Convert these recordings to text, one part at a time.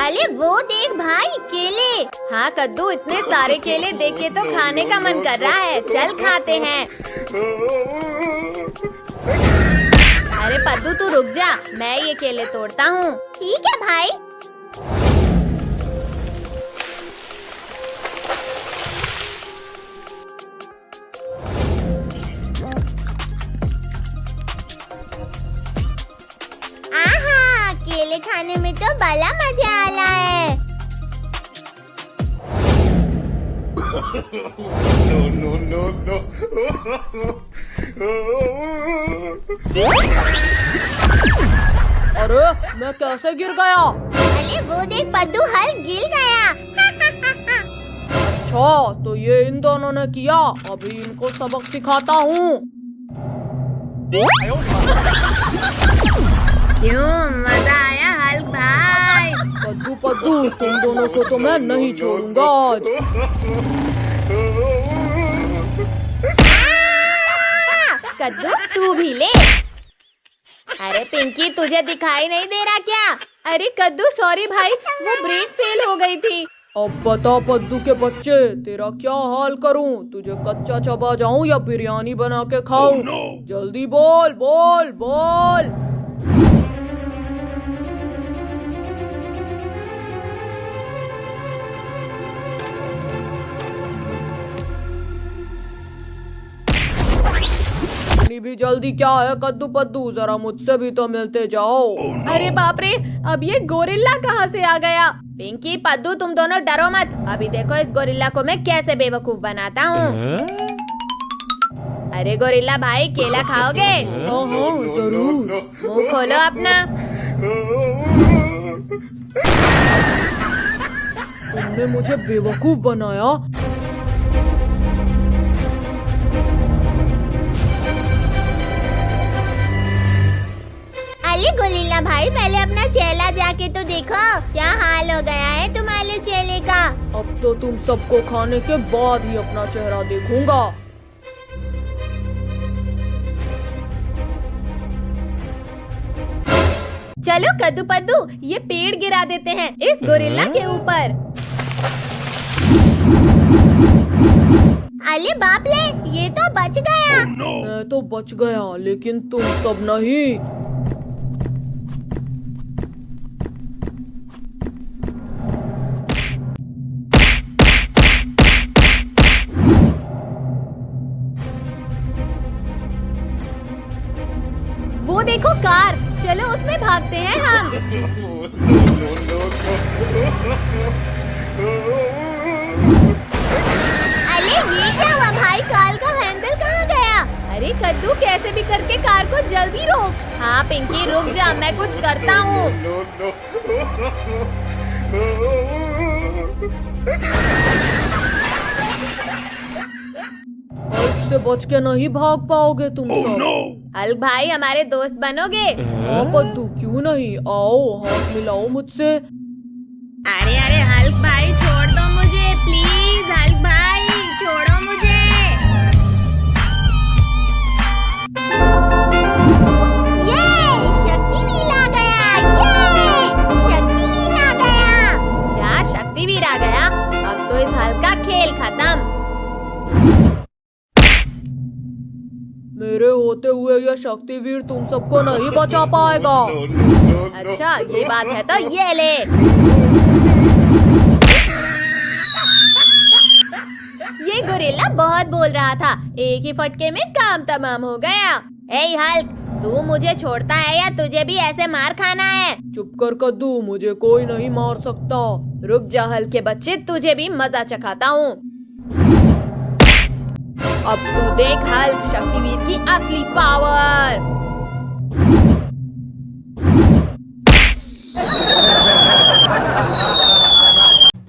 अरे वो देख भाई, केले। हाँ कद्दू, इतने सारे केले देख के तो खाने का मन कर रहा है। चल खाते हैं। अरे पद्दू तू रुक जा, मैं ये केले तोड़ता हूँ। ठीक है भाई। आहा, केले खाने में तो बड़ा मजा आ रहा है। No, no, no, no. अरे मैं कैसे गिर गया? अरे वो देख पद्दू, हल गिर गया। अच्छा, तो ये इन दोनों ने किया। अभी इनको सबक सिखाता हूँ। क्यों, मजा आया हल्क भाई? पद्दू पद्दू, तुम दोनों को तो मैं नहीं छोड़ूंगा आज। कद्दू तू भी ले। अरे पिंकी, तुझे दिखाई नहीं दे रहा क्या? अरे कद्दू सॉरी भाई, वो ब्रेक फेल हो गई थी। अब बता पद्दू के बच्चे, तेरा क्या हाल करूं? तुझे कच्चा चबा जाऊं या बिरयानी बना के खाऊं? जल्दी बोल बोल बोल। भी जल्दी क्या है कद्दू पद्दू, जरा मुझसे भी तो मिलते जाओ। अरे बाप रे, अब ये गोरिल्ला कहाँ से आ गया? पिंकी पद्दू तुम दोनों डरो मत। अभी देखो इस गोरिल्ला को मैं कैसे बेवकूफ बनाता हूँ। अरे गोरिल्ला भाई, केला खाओगे? हाँ हाँ जरूर। मुंह खोलो अपना। तुमने मुझे बेवकूफ बनाया। अरे गोरिल्ला भाई, पहले अपना चेहरा जाके तो देखो, क्या हाल हो गया है तुम्हारे चेहरे का। अब तो तुम सबको खाने के बाद ही अपना चेहरा देखूंगा। चलो कद्दू पद्दू, ये पेड़ गिरा देते हैं इस गोरिल्ला के ऊपर। अरे बाप रे, ये तो बच गया। मैं तो बच गया, लेकिन तुम सब नहीं। वो देखो कार, चलो उसमें भागते हैं हम। अरे ये क्या हुआ भाई, कार का हैंडल कहाँ गया? अरे कद्दू, कैसे भी करके कार को जल्दी रोक। हाँ पिंकी रुक जा, मैं कुछ करता हूँ। इससे बच के नहीं भाग पाओगे तुम सब। हल्क भाई, हमारे दोस्त बनोगे? हाँ पद्दू, क्यों नहीं, आओ हाथ मिलाओ मुझसे। अरे अरे हल्क भाई, छोड़ दो मुझे प्लीज। हल्क भाई छोड़ो मुझे। ये शक्तिवीर आ गया। ये शक्तिवीर आ गया। क्या शक्तिवीर आ गया? अब तो इस हल्क का खेल खत्म। मेरे होते हुए यह शक्तिवीर तुम सबको नहीं बचा पाएगा। अच्छा ये बात है तो ये ले। ये गोरिल्ला बहुत बोल रहा था, एक ही फटके में काम तमाम हो गया। ए हल्क, तू मुझे छोड़ता है या तुझे भी ऐसे मार खाना है? चुप कर कद्दू, मुझे कोई नहीं मार सकता। रुक जा हल्क के बच्चे, तुझे भी मजा चखाता हूँ। अब तू देख हल्क, शक्तिवीर की असली पावर।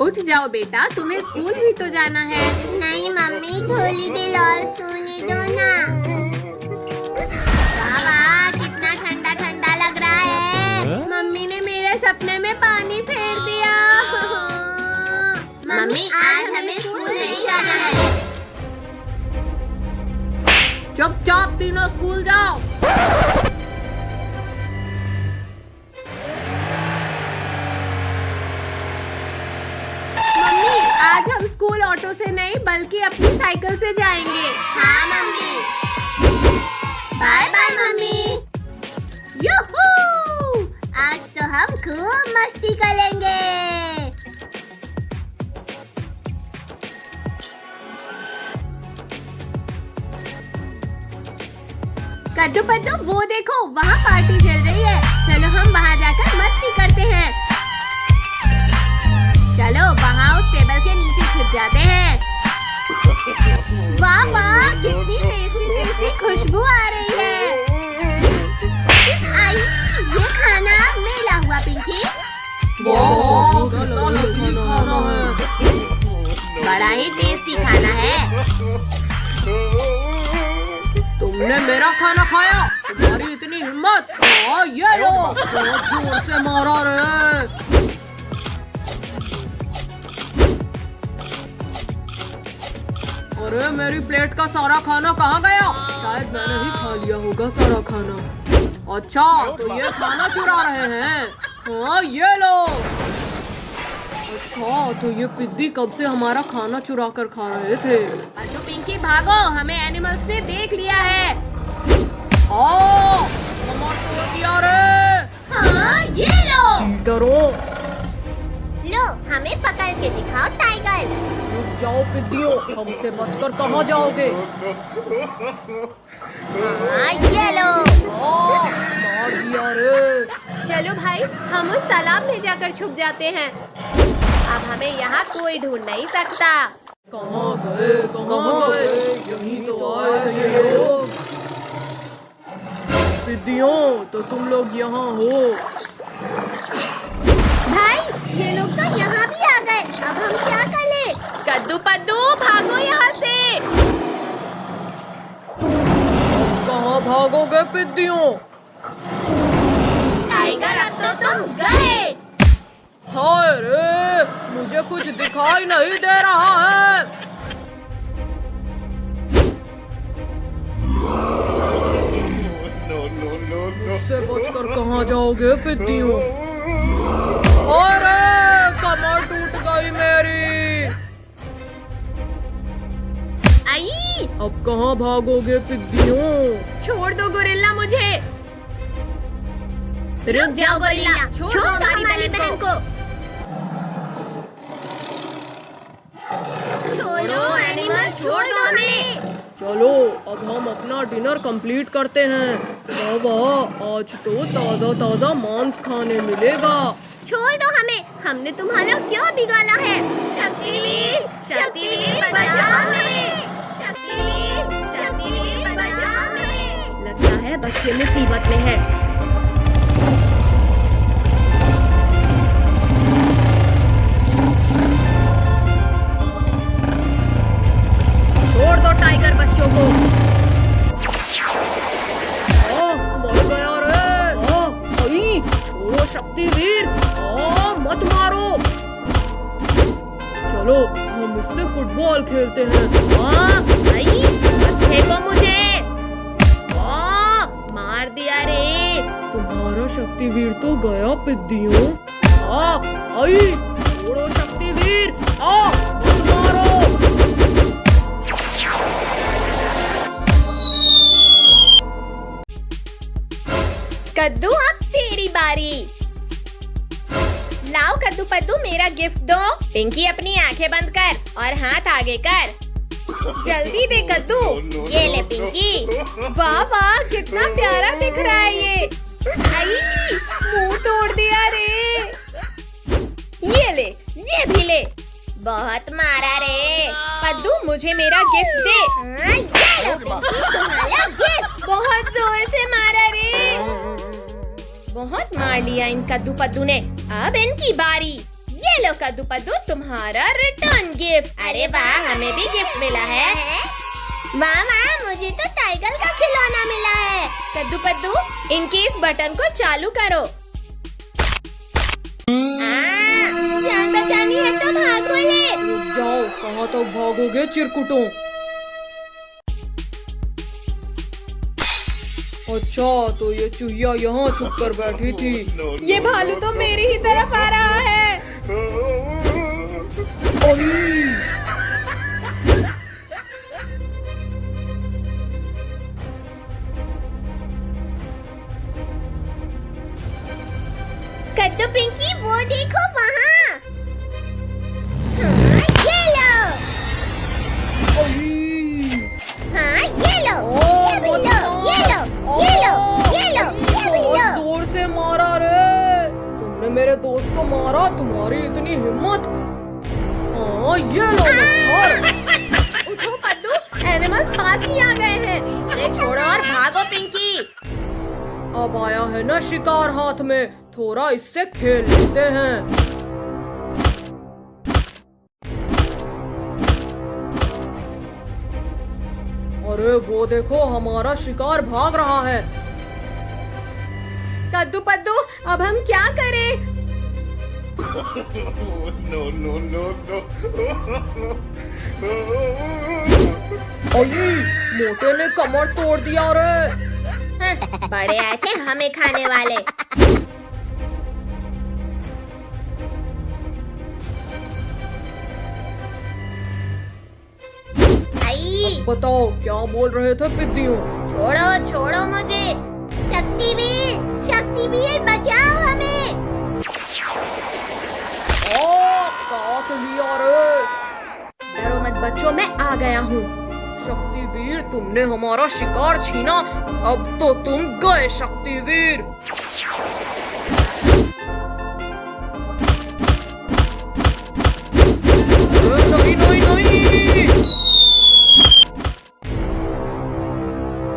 उठ जाओ बेटा, तुम्हें स्कूल भी तो जाना है। नहीं मम्मी, थोड़ी देर और सोने दो ना। वाह कितना ठंडा ठंडा लग रहा है। मम्मी ने मेरे सपने में पानी फेर दिया। मम्मी आज हमें स्कूल नहीं जाना है। चुपचाप तीनों स्कूल जाओ। ऑटो से नहीं बल्कि अपनी साइकिल से जाएंगे। हाँ mummy. Bye bye mummy. Yoohoo! आज तो हम खूब मस्ती करेंगे। कद्दू पद्दू वो देखो वहाँ पार्टी चल रही है। चलो हम वहाँ जाकर मस्ती करते हैं। चलो वहाँ उस टेबल के नीचे छिप जाते हैं। वाह वाह कितनी टेस्टी टेस्टी खुशबू आ रही है। आई ये खाना मेरा हुआ पिंकी। वाह कितना लजीज खाना है। बड़ा ही टेस्टी खाना है। तुमने मेरा खाना खाया, तुम्हारी इतनी हिम्मत। हाँ ये लो, बहुत जोर से मारा रे। अरे मेरी प्लेट का सारा खाना कहाँ गया? शायद मैंने ही खा लिया होगा सारा खाना। अच्छा तो ये खाना चुरा रहे हैं। हाँ ये लो। अच्छा तो ये पिद्दी कब से हमारा खाना चुरा कर खा रहे थे। पद्दू पिंकी भागो, हमें एनिमल्स ने देख लिया है। हाँ टमाटर दिया रे। हाँ ये लो। चीटरों, लो हमें पकड़ के दिखाओ टाइगर। रुक जाओ पिद्दियों, हमसे बचकर कहाँ जाओगे। हाँ ये लो। मार दिया रे। चलो भाई हम उस तालाब में जाकर छुप जाते हैं। अब हमें यहाँ कोई ढूंढ नहीं सकता। कहाँ गए कहाँ गए, यहीं तो आए थे ये लोग। पिद्दियों तो तुम लोग यहाँ हो। भाई ये लोग तो यहाँ भी आ गए। अब हम क्या करें? कद्दू पद्दू भागो यहाँ से। कहाँ भागोगे पिद्दियों। टाइगर अब तो तुम गए। हाय रे, मुझे कुछ दिखाई नहीं दे रहा है। इससे बचकर कहाँ जाओगे पिद्दियों। अरे कमर टूट गई मेरी। आई अब कहाँ भागोगे पिद्दियों। छोड़ दो गोरिल्ला मुझे। रुक जाओ गोरिल्ला, छोड़ दो हमारी बहन को। छोड़ो एनिमल, छोड़ दो हमें। चलो अब हम अपना डिनर कंप्लीट करते हैं। बाबा आज तो ताजा ताजा मांस खाने मिलेगा। छोड़ दो हमें, हमने तुम्हारा क्यों बिगाड़ा है। शक्तिवीर, शक्तिवीर बचा हमें। शक्तिवीर, शक्तिवीर बचा हमें। लगता है बच्चे मुसीबत में है। छोड़ दो टाइगर बच्चों को। मर गया रे। आई छोड़ो शक्तिवीर, मत मारो। चलो हम इससे फुटबॉल खेलते हैं। आई मत फेंको मुझे। मार दिया रे। तुम्हारा शक्तिवीर तो गया पिद्दियों। आई छोड़ो शक्तिवीर, मत मारो। कद्दू अब तेरी बारी। लाओ कद्दू पद्दू मेरा गिफ्ट दो। पिंकी अपनी आंखें बंद कर और हाथ आगे कर। जल्दी दे कद्दू। ये ले पिंकी। वाह वाह कितना प्यारा दिख रहा है ये। आई मुंह तोड़ दिया रे। ये ले, ये भी ले। बहुत मारा रे। पद्दू मुझे मेरा गिफ्ट दे। हाँ, ये लो पिंकी तुम्हारा गिफ्ट। बहुत जोर से मारा रे। बहुत मार लिया इन कद्दू पद्दू ने। अब इनकी बारी। ये लो कद्दू पद्दू तुम्हारा रिटर्न गिफ्ट। अरे वाह हमें भी गिफ्ट मिला है। वाह वाह मुझे तो टाइगर का खिलौना मिला है। कद्दू पद्दू इनके इस बटन को चालू करो। जान बचानी है तो भागो ले। रुक जाओ, कहाँ तक भागोगे चिरकुटों। अच्छा तो ये चूहिया यहाँ छुप कर बैठी थी। ये भालू तो मेरी ही तरफ आ रहा है। कद्दू पिंकी वो देखो वहाँ। हाँ, ये लो। हाँ, ये लो। ये भी लो। ये लो। ये लो। ये लो। ये भी लो। जोर से मारा रे। तुमने मेरे दोस्त को मारा, तुम्हारी इतनी हिम्मत। हाँ, ये लो मच्छर। उठो पद्दू, एनिमल्स पास ही आ गए हैं। इसे छोड़ो और भागो पिंकी। अब आया है ना शिकार हाथ में, थोड़ा इससे खेल लेते हैं। अरे वो देखो, हमारा शिकार भाग रहा है। कद्दू पद्दू, अब हम क्या करें? No, no, no, no. Ali, मोटे ने कमर तोड़ दिया रे। हाँ, बड़े आए थे हमें खाने वाले। आई, बताओ क्या बोल रहे थे पिद्दियों? छोड़ो छोड़ो मुझे। शक्तिवीर बचाओ हमें। काट लिया रे। डरो मत बच्चों, मैं आ गया हूँ। शक्तिवीर, तुमने हमारा शिकार छीना, अब तो तुम गए शक्तिवीर। नहीं नहीं नहीं,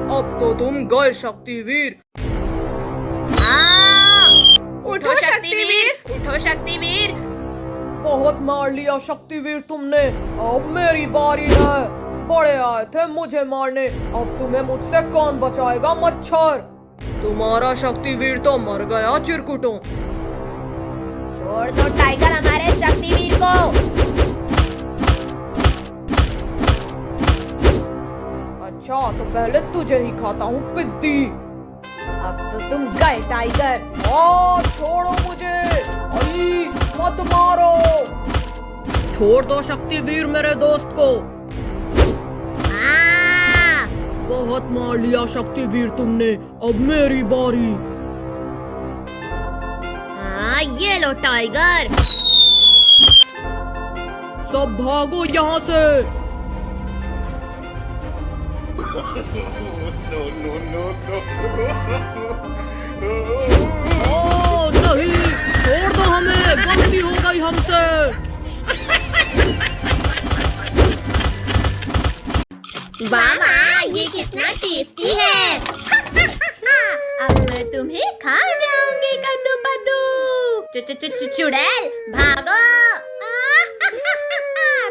अब तो तुम गए शक्तिवीर। उठो शक्तिवीर, उठो शक्तिवीर। बहुत मार लिया शक्तिवीर तुमने, अब मेरी बारी है। बड़े आए थे मुझे मारने, अब तुम्हें मुझसे कौन बचाएगा मच्छर। तुम्हारा शक्तिवीर तो मर गया चिरकुटों। छोड़ दो टाइगर हमारे शक्तिवीर को। अच्छा, तो पहले तुझे ही खाता हूँ पिद्दी। अब तो तुम गए टाइगर। छोड़ो मुझे। अली, मत मारो। छोड़ दो शक्तिवीर मेरे दोस्त को। बहुत मार लिया शक्तिवीर तुमने, अब मेरी बारी। हाँ, ये लो टाइगर। सब भागो यहाँ से। No, no, no, no. नहीं, छोड़ दो हमें, गलती हो गई हमसे। वाह, ये कितना टेस्टी है। अब मैं तुम्हें खा जाऊंगी कद्दू पद्दू। चुड़ैल भागो।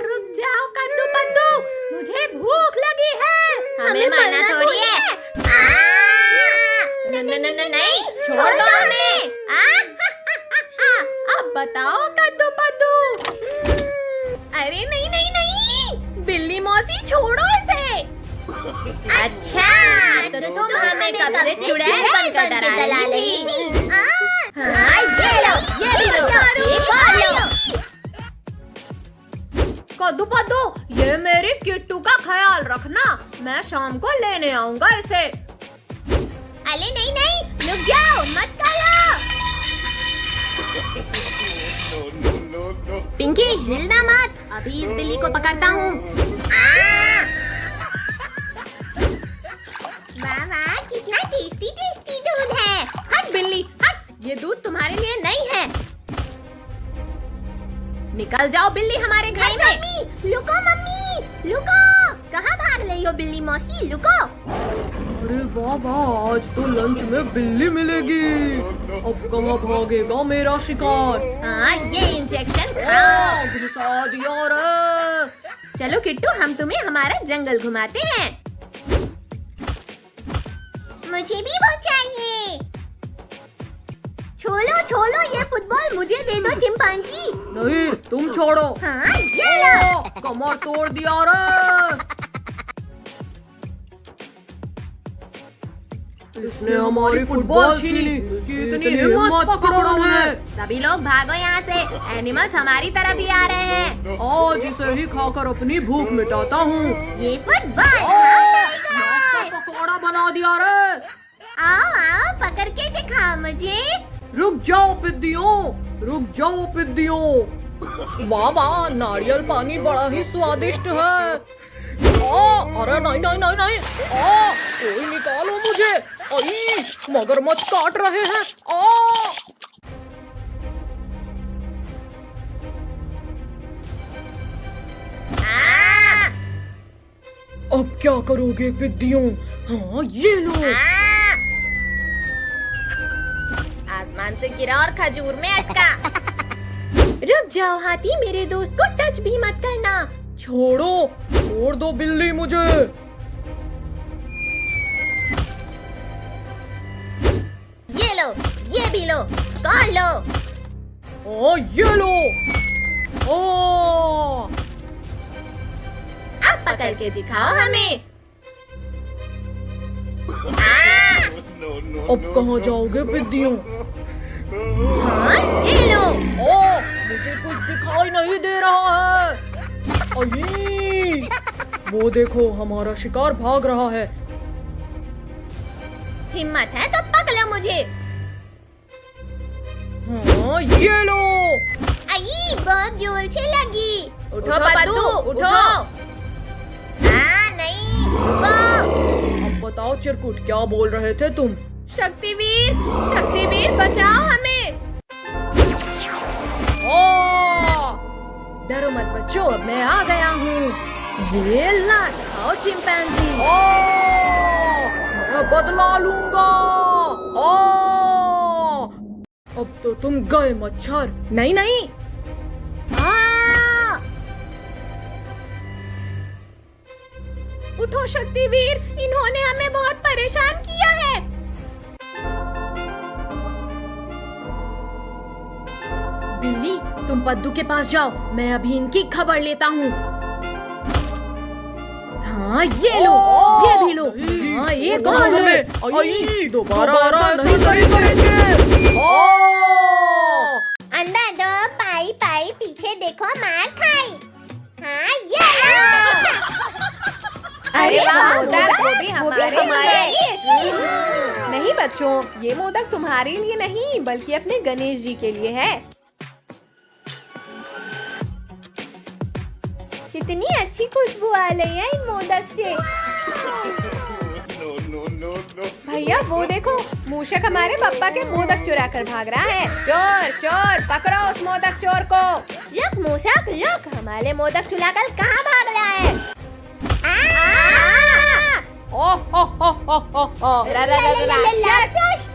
रुक जाओ कद्दू पद्दू, मुझे भूख लगी है। हमें मरना थोड़ी है। नहीं, छोड़ दो हमें। अब बताओ कद्दू पद्दू। अरे नहीं नहीं नहीं, बिल्ली मौसी छोड़ो इसे। अच्छा, तो तुम हमें कब से चुड़ैल बनकर डरा रही थी। हाँ, ये लो, ये लो, एक और लो। कद्दू पद्दू, ये मेरी किट्टू का ख्याल रखना, मैं शाम को लेने आऊंगा इसे। अरे नहीं नहीं, रुक जाओ, मत खाओ। No, no, no, no. Pinky, हिलना मत, अभी इस बिल्ली को पकड़ता हूँ। वाह, कितना टेस्टी टेस्टी दूध है। हट बिल्ली हट, ये दूध तुम्हारे लिए नहीं है। निकल जाओ बिल्ली हमारे घर से। मम्मी, लुको मम्मी, लुको। कहाँ भाग रही हो बिल्ली मौसी, लुको। अरे वाह वाह, आज तो लंच में बिल्ली मिलेगी। अब कहाँ भागेगा मेरा शिकार। हाँ, ये इंजेक्शन खाओ। घुसा दिया रे। चलो किट्टू, हम तुम्हें हमारा जंगल घुमाते हैं। मुझे भी वो चाहिए। छोलो छोलो, ये फुटबॉल मुझे दे दो चिंपांजी। नहीं, तुम छोड़ो। हाँ, ये लो। कमर तोड़ दिया रे। इसने हमारी फुटबॉल छीनी, इसकी इतनी हिम्मत, पकड़ो हमें। सभी लोग भागो यहाँ से, एनिमल्स हमारी तरफ ही आ रहे हैं। आज इसे ही खाकर अपनी भूख मिटाता हूँ। ये फुटबॉल पकौड़ा बना दिया रे। आओ आओ, पकड़ के दिखाओ मुझे। रुक जाओ पिद्दियों, रुक जाओ पिद्दियों। वाह वाह, नारियल पानी बड़ा ही स्वादिष्ट है। अरे नहीं नहीं नहीं नहीं, कोई निकालो मुझे। मगरमच्छ काट रहे हैं। अब क्या करोगे पिद्दियों? हाँ ये लो। आसमान से गिरा और खजूर में अटका। रुक जाओ हाथी, मेरे दोस्त को टच भी मत करना। छोड़ो, छोड़ दो बिल्ली मुझे। ये लो, ये भी लो, कौन लो? ये लो। अब पकड़ के दिखाओ हमें। अब कहाँ जाओगे पिद्दियों? हाँ, ये लो। मुझे कुछ दिखाई नहीं दे रहा है। वो देखो, हमारा शिकार भाग रहा है। हिम्मत है तो पकड़ो मुझे। हाँ ये लो। आई, बहुत जोर से लगी। उठो पद्दू, उठो। नहीं, रुको। अब बताओ चिरकुट, क्या बोल रहे थे तुम? शक्तिवीर, शक्तिवीर बचाओ हमें। डरो मत बच्चों, अब मैं आ गया हूँ। ये ला खाओ चिंपैंजी। मैं बदला लूंगा। अब तो तुम गए मच्छर। नहीं नहीं। उठो शक्तिवीर, इन्होंने हमें बहुत परेशान किया है। बिल्ली, तुम पद्दू के पास जाओ, मैं अभी इनकी खबर लेता हूँ। हाँ ये लो, ये भी लो। हाँ एक और लो। दोबारा नहीं करेंगे। अंदर दो, पाई पाई, पीछे देखो, मार खाई। हाँ ये लो। अरे वाह, मोदक, वो भी हमारे लिए। नहीं बच्चों, ये मोदक तुम्हारे लिए नहीं बल्कि अपने गणेश जी के लिए है। कितनी अच्छी खुशबू आ रही है इन मोदक से। भैया वो देखो, मूषक हमारे पापा के मोदक चुरा कर भाग रहा है। चोर चोर, पकड़ो उस मोदक चोर को। रुक मूषक, रुक। हमारे मोदक चुराकर कहाँ भाग रहा है? राक्षस!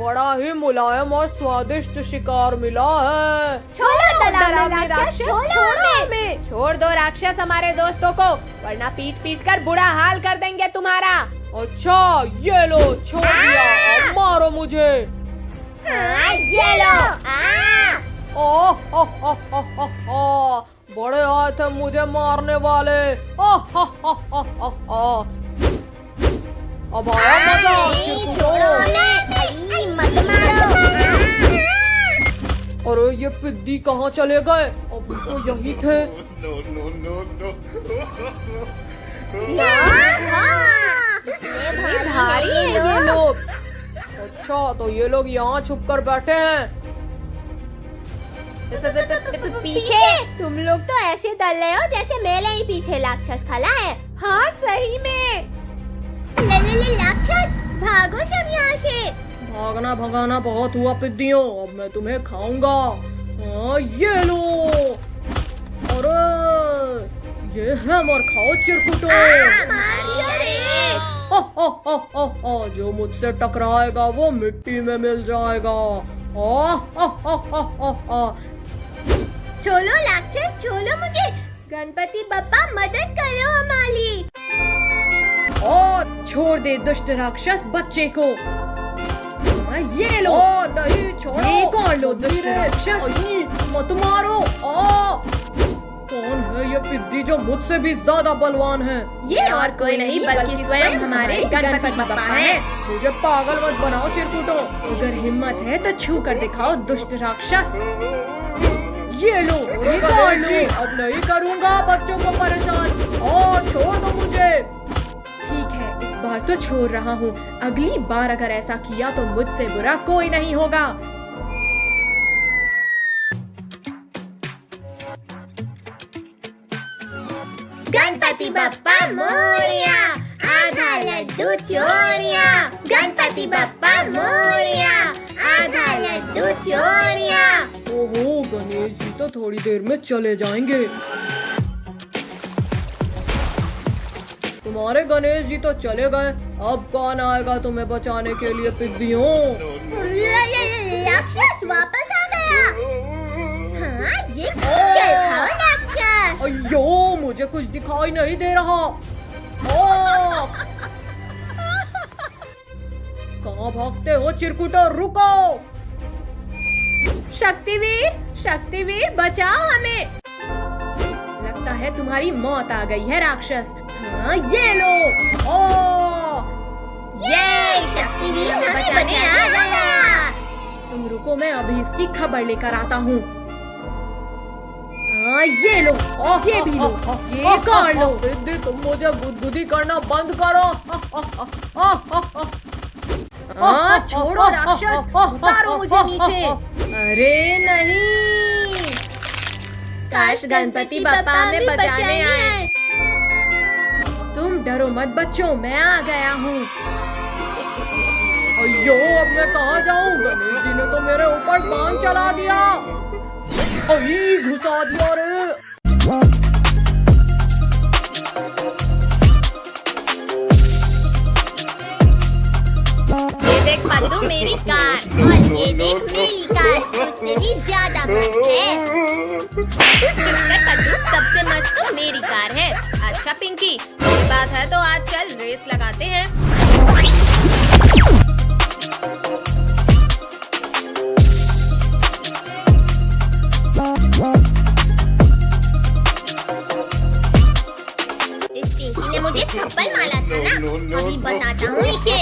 बड़ा ही मुलायम और स्वादिष्ट शिकार मिला है। छोड़ो राक्षस, छोड़ो हमें। छोड़ दो राक्षस हमारे दोस्तों को, वरना पीट पीट कर बुरा हाल कर देंगे तुम्हारा। अच्छा ये लो, छोड़ दिया। अब मारो मुझे। ये लो। बड़े आए थे मुझे मारने वाले। अब आया मजा। छोड़ो मत मारो। अरे ये पिद्दी कहाँ चले गए? अभी तो यही थे। भारी है ये लोग। अच्छा तो ये लोग यहाँ छुप कर बैठे हैं। पीछे तुम लोग तो ऐसे डर रहे हो जैसे मेरे ही पीछे राक्षस खड़ा है। हाँ सही में। ले राक्षस, भागो सब यहाँ से। भागना भगाना बहुत हुआ पिद्दियों, अब मैं तुम्हें खाऊंगा। ये लो। अरे ये है, मर खाओ चिरकुटो। जो मुझसे टकराएगा वो मिट्टी में मिल जाएगा। छोड़ो राक्षस, छोड़ो मुझे। गणपति बप्पा मदद करो हमारी। और छोड़ दे दुष्ट राक्षस बच्चे को। ये लो। नहीं छोड़ो। ये कौन लो दुष्ट राक्षस, मत मारो। कौन है ये पिद्दी जो मुझसे भी ज्यादा बलवान है? ये और कोई नहीं बल्कि स्वयं हमारे गणपति बप्पा हैं। मुझे पागल मत बनाओ चिरकुटो। अगर हिम्मत है तो छू कर दिखाओ दुष्ट राक्षस। ये लो। अब नहीं करूँगा बच्चों को परेशान। छोड़ दो मुझे। ठीक है, इस बार तो छोड़ रहा हूँ, अगली बार अगर ऐसा किया तो मुझसे बुरा कोई नहीं होगा। गणपति बप्पा मोरया, आधा लड्डू चोरिया। गणपति बप्पा मोरया, आधा लड्डू चोरिया। ओहो, गणेश जी तो थोड़ी देर में चले जाएंगे। तुम्हारे गणेश जी तो चले गए, अब कौन आएगा तुम्हें बचाने के लिए पिग्गियों? राक्षस वापस आ गया। हाँ, ये चल खाओ राक्षस। अयो, मुझे कुछ दिखाई नहीं दे रहा। ओ! कहाँ भागते हो चिरकुटा, रुको। शक्तिवीर बचाओ हमें। लगता है तुम्हारी मौत आ गई है राक्षस। हाँ, ये लो। ओ! ये शक्तिवीर हमें बचाने आ गया। तुम रुको, मैं अभी इसकी खबर लेकर आता हूँ। हाँ, ये लो, ये भी लो, ये कर लो। दीदी, तुम मुझे गुदगुदी करना बंद करो। हाँ, छोड़ो राक्षस, उतारो मुझे नीचे। अरे नहीं, काश गणपति बप्पा हमें बचाने आए। तुम डरो मत बच्चों, मैं आ गया हूँ। अयो, अब मैं कहाँ जाऊँ? गणेश जी ने तो मेरे ऊपर बाण चला दिया। अभी घुसा दिया रे। ये देख पल्लू, मेरी कार, और ये देख मेरी कार, उससे भी ज्यादा मस्त है। पल्लू, सबसे मस्त तो मेरी कार है। अच्छा पिंकी, ये बात है तो आज चल रेस लगाते हैं। इस पिंकी ने मुझे थप्पड़ मारा था ना, अभी बताता हूँ इसे।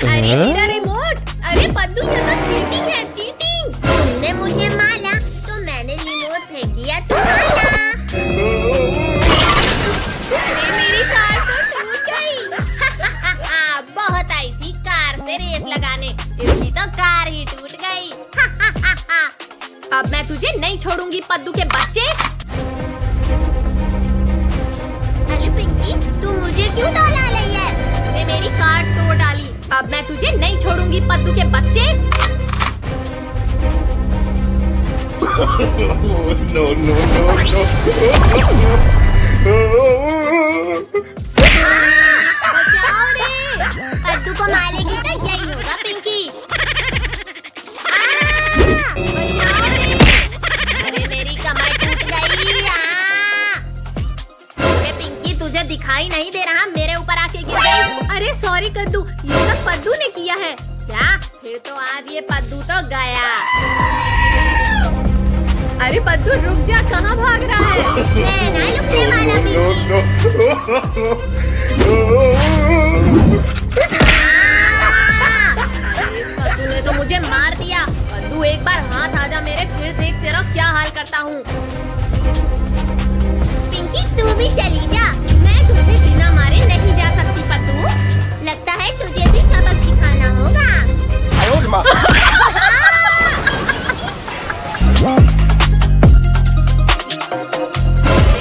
अरे मेरा रिमोट, अरे पद्दू ये तो चीटिंग है, चीटिंग। तुमने मुझे मारा तो मैंने रिमोट फेंक दिया तुम्हारा। अरे मेरी कार तो टूट गई। बहुत आई थी कार से रेस लगाने, इसकी तो कार ही टूट गई। अब मैं तुझे नहीं छोड़ूंगी पद्दू के बच्चे। अरे पिंकी, तुम मुझे क्यों दौड़ा रही है? तूने मेरी कार तोड़ डाली, अब मैं तुझे नहीं छोड़ूंगी पद्दू के बच्चे। No, no, no, no. बचाओ रे। पद्दू को मारेगी तो यही होगा पिंकी। बचाओ रे। अरे मेरी कमर टूट गई। अरे पिंकी, तुझे दिखाई नहीं दे रहा, मेरे ऊपर आके गिर गई। अरे सॉरी कद्दू, ये सब पद्दू ने किया है। क्या? फिर तो आज ये पद्दू तो गया। अरे पद्दू रुक जा, कहाँ भाग रहा है? मैं ना रुकने वाला पिंकी। पद्दू ने तो मुझे मार दिया। पद्दू एक बार हाथ आजा मेरे, फिर देख तेरा क्या हाल करता हूँ। पिंकी, तू भी चली जा। मैं तुझे बिना मारे नहीं जा सकती पद्दू। लगता है तुझे भी सबक सिखाना होगा। अरे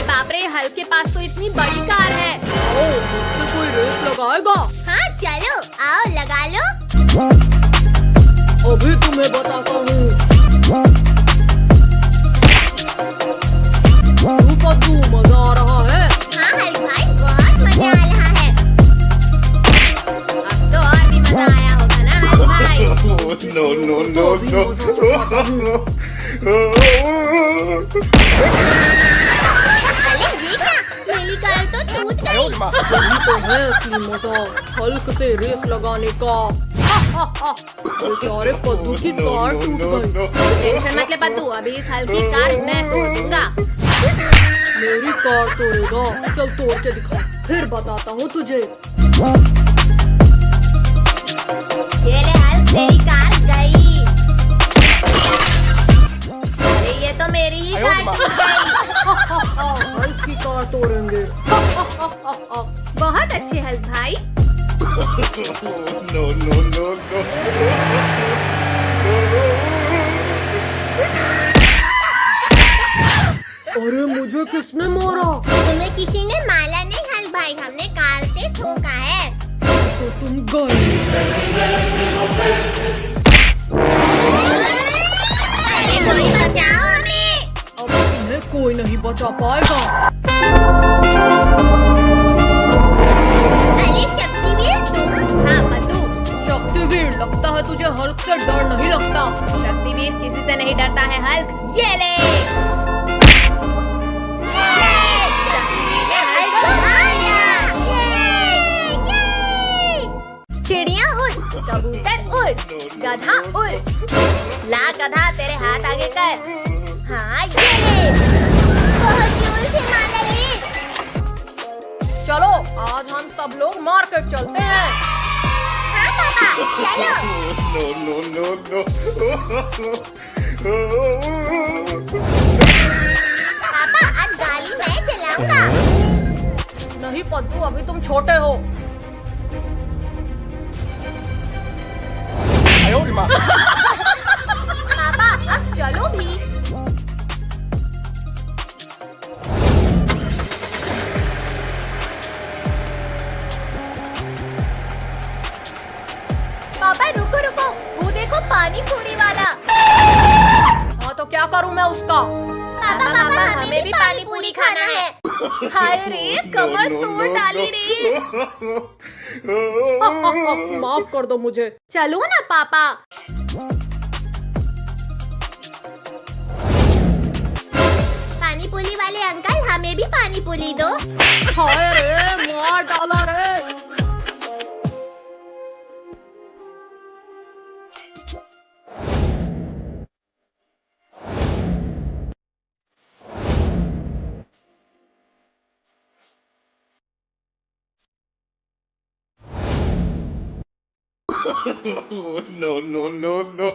बाप रे, हल्क के पास तो इतनी बड़ी कार है। ओ, मुझसे कोई रेस लगाएगा? हाँ चलो, आओ लगा लो। अभी तुम्हें बताता हूँ। पद्दू, मजा आ रहा है? हाँ हल्क भाई, बहुत मजा आ रहा है। अब तो और भी मजा आया होगा ना हल्क भाई। No, no, no, no. अरे ये क्या, मेरी कार तो टूट गई। यही तो है असली मजा, हल्क से रेस लगाने का। बेचारे पद्दू की कार टूट गई। टेंशन मत ले पद्दू, अभी इस हल्क की कार मैं तोड़ दूंगा। मेरी कार तोड़ेगा? चल तोड़ के दिखा, फिर बताता हूँ तुझे। ये ले हल्क, तेरी कार गई। अरे ये तो मेरी ही कार टूट गई। आओ हल्क की कार तोड़ेंगे। बहुत अच्छे हल्क भाई। No, no, no, no. अरे मुझे किसने मारा? तुम्हें किसी ने मारा नहीं हल्क भाई, हमने कार से ठोका है। तो तुम गए। अरे कोई बचाओ हमें। अब तुम्हें कोई नहीं बचा पाएगा। अरे शक्तिवीर तुम? हाँ पद्दू। शक्तिवीर, लगता है तुझे हल्क से डर नहीं लगता। शक्तिवीर किसी से नहीं डरता है हल्क। ये ले। शक्तिवीर ने हल्क को मार दिया। चिड़िया उड़, कबूतर उड़, गधा उड़। ला गधा तेरे हाथ आगे कर। हाँ ये ले। बहुत जोर से मारा रे। चलो आज हम सब लोग मार्केट चलते हैं। हाँ पापा चलो। No, no, no, no. पापा आज गाड़ी मैं चलाऊंगा। नहीं पद्दू, अभी तुम छोटे हो। पापा अब चलो भी। पापा रुको रुको, वो देखो पानी पूरी वाला। हाँ तो क्या करूँ मैं उसका? पापा पापा हमें भी पानी पूरी खाना है। हाय रे कमर तोड़ डाली रे। माफ कर दो मुझे। चलो ना पापा। पानी पूरी वाले अंकल हमें भी पानी पूरी दो। हाय रे मार डाला रे। No, no, no, no.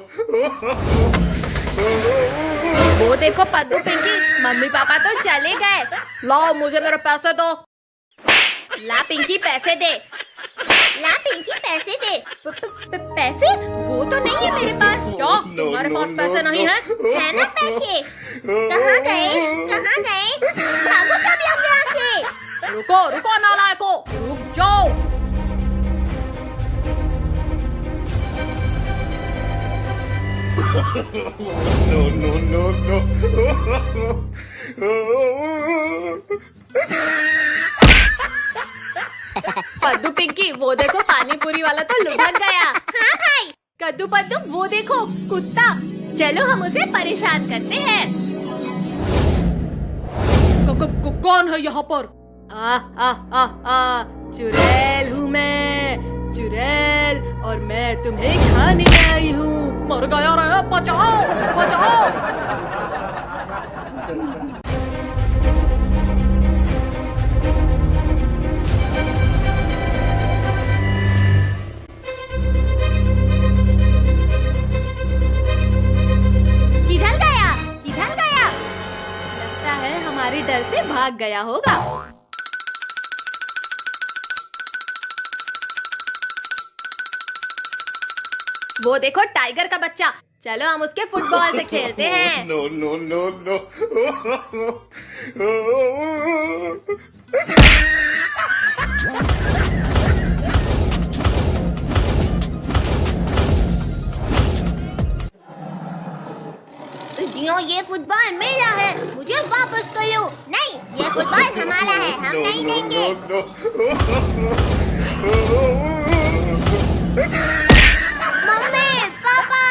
वो देखो पद्दू पिंकी, मम्मी पापा तो चले गए। लाओ मुझे मेरे पैसे दो। ला पिंकी पैसे दे। ला पिंकी पैसे दे। पैसे? वो तो नहीं है मेरे पास। क्या तुम्हारे पास पैसे नहीं है? है ना पैसे? कहाँ गए? कहाँ गए? भागो सब लोग यहाँ से। रुको रुको नालायको, रुक जाओ। No, no, no, no. पद्दू Pinky वो देखो पानी पूरी वाला तो लुढ़क गया। हाँ भाई। कद्दू पद्दू वो देखो कुत्ता। चलो हम उसे परेशान करते हैं। कौन है यहाँ पर? चुड़ैल हूँ मैं, चुड़ैल, और मैं तुम्हें खाने आई हूँ। मर गया रे, बचाओ बचाओ। किधर गया? किधर गया? लगता है हमारे डर से भाग गया होगा। वो देखो टाइगर का बच्चा। चलो हम उसके फुटबॉल से खेलते हैं। No, no, no, no. ये फुटबॉल मेरा है, मुझे वापस कर लो। नहीं, ये फुटबॉल हमारा है, हम नहीं देंगे। मम्मी, पापा।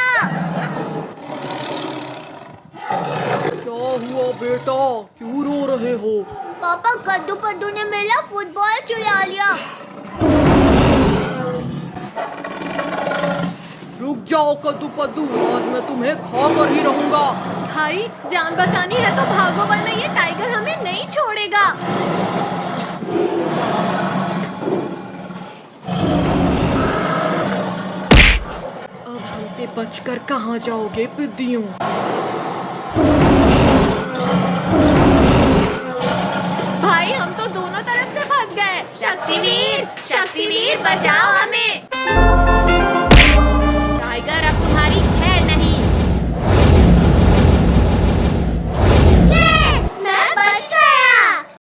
क्या हुआ बेटा, क्यों रो रहे हो? पापा कद्दू पद्दू ने मेरा फुटबॉल चुरा लिया। रुक जाओ कद्दू पद्दू, आज मैं तुम्हें खा कर ही रहूंगा। भाई जान बचानी है तो भागो, वरना ये टाइगर हमें नहीं छोड़ेगा। अब हमसे बचकर कहाँ जाओगे पिद्दियों? भाई हम तो दोनों तरफ से फंस गए। शक्तिवीर बचाओ हमें।